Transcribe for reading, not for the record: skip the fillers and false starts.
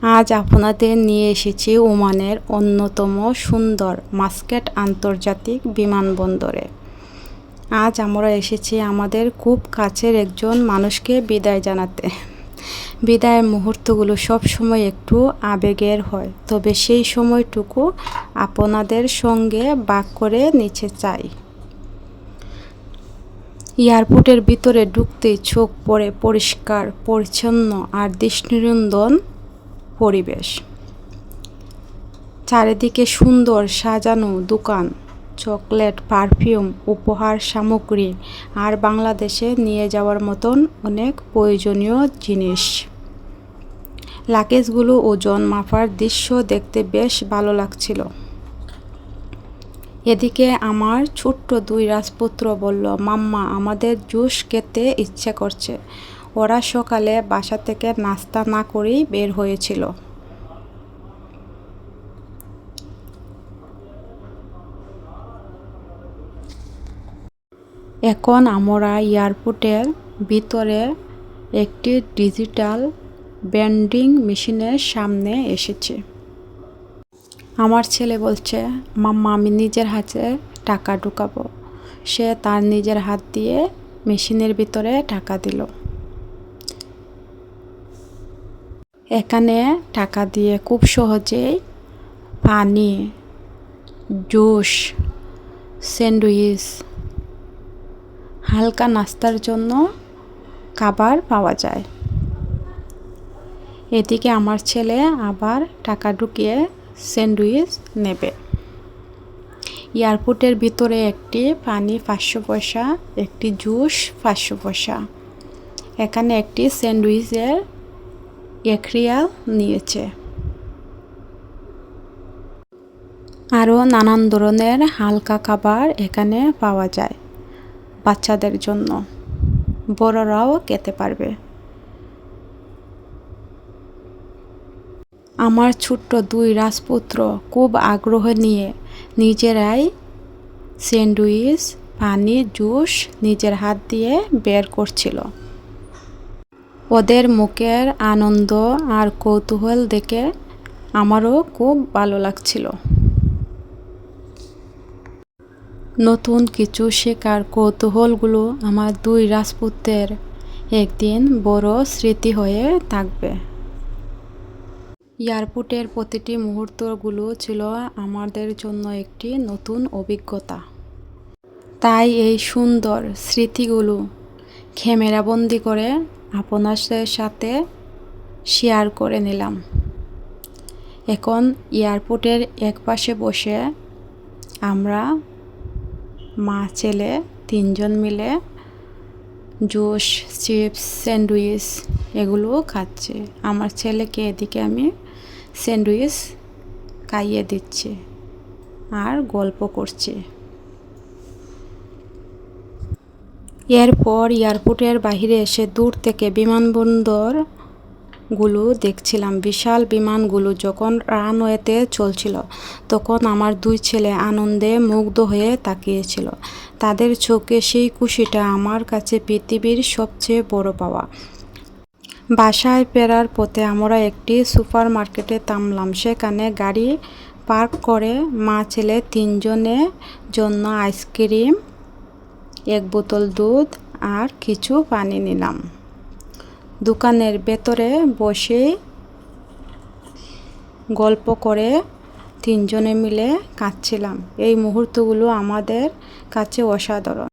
আজ আপনাদের নিয়ে এসেছি ওমানের অন্যতম সুন্দর মাস্কেট আন্তর্জাতিক বিমানবন্দরে। আজ আমরা এসেছি আমাদের খুব কাছের একজন মানুষকে বিদায় জানাতে। বিদায়ের মুহূর্তগুলো সবসময় একটু আবেগের হয়, তবে সেই সময়টুকু আপনাদের সঙ্গে ভাগ করে নিতে চাই। এয়ারপোর্টের ভিতরে ঢুকতেই চোখ পড়ে পরিষ্কার পরিচ্ছন্ন আর দৃষ্টিনন্দন পরিবেশ। চারিদিকে সুন্দর সাজানো দোকান, চকলেট, পারফিউম, উপহার সামগ্রী আর বাংলাদেশে নিয়ে যাওয়ার মতন অনেক প্রয়োজনীয় জিনিস। লাগেজগুলো ওজন মাপার দৃশ্য দেখতে বেশ ভালো লাগছিল। এদিকে আমার ছোট্ট দুই রাজপুত্র বলল, মাম্মা, আমাদের জুস খেতে ইচ্ছে করছে। ওরা সকালে বাসা থেকে নাস্তা না করেই বের হয়েছিল। এখন আমরা এয়ারপোর্টের ভিতরে একটি ডিজিটাল ভেন্ডিং মেশিনের সামনে এসেছি। আমার ছেলে বলছে, মাম্মা, আমি নিজের হাতে টাকা ঢুকাবো। সে তার নিজের হাত দিয়ে মেশিনের ভিতরে টাকা দিল। এখানে টাকা দিয়ে খুব সহজেই পানি, জুস, স্যান্ডউইচ, হালকা নাস্তার জন্য খাবার পাওয়া যায়। এদিকে আমার ছেলে আবার টাকা ঢুকিয়ে স্যান্ডউইচ নেবে। এয়ারপোর্টের ভিতরে একটি পানি 500 পয়সা, একটি জুস 500 পয়সা। এখানে একটি স্যান্ডউইচের 1 রিয়াল নিয়েছে। আরও নানান ধরনের হালকা খাবার এখানে পাওয়া যায় বাচ্চাদের জন্য, বড়রাও খেতে পারবে। আমার ছোট্ট দুই রাজপুত্র খুব আগ্রহ নিয়ে নিজেরাই স্যান্ডউইচ, পানি, জুস নিজের হাত দিয়ে বের করছিল। ওদের মুখের আনন্দ আর কৌতূহল দেখে আমারও খুব ভালো লাগছিল। নতুন কিছু শেখার কৌতূহলগুলো আমার দুই রাজপুত্রের একদিন বড় স্মৃতি হয়ে থাকবে। এয়ারপোর্টের প্রতিটি মুহূর্তগুলো ছিল আমাদের জন্য একটি নতুন অভিজ্ঞতা। তাই এই সুন্দর স্মৃতিগুলো ক্যামেরাবন্দি করে আপনাদের সাথে শেয়ার করে নিলাম। এখন এয়ারপোর্টের একপাশে বসে আমরা মা ছেলে 3 জন মিলে জুস, চিপস, স্যান্ডউইচ এগুলো খাচ্ছি। আমার ছেলেকে এদিকে আমি স্যান্ডউইচ খাইয়ে দিচ্ছি আর গল্প করছি। এরপর এয়ারপোর্টের বাইরে এসে দূর থেকে বিমানবন্দরগুলো দেখছিলাম। বিশাল বিমানগুলো যখন রানওয়েতে চলছিল, তখন আমার দুই ছেলে আনন্দে মুগ্ধ হয়ে তাকিয়েছিল। তাদের চোখে সেই খুশিটা আমার কাছে পৃথিবীর সবচেয়ে বড় পাওয়া। বাসায় ফেরার পথে আমরা একটি সুপার মার্কেটে থামলাম। সেখানে গাড়ি পার্ক করে মা ছেলে 3 জনের জন্য আইসক্রিম, 1 বোতল দুধ আর কিছু পানি নিলাম। দোকানের ভেতরে বসে গল্প করে 3 জনে মিলে কাঁদছিলাম। এই মুহূর্তগুলো আমাদের কাছে অসাধারণ।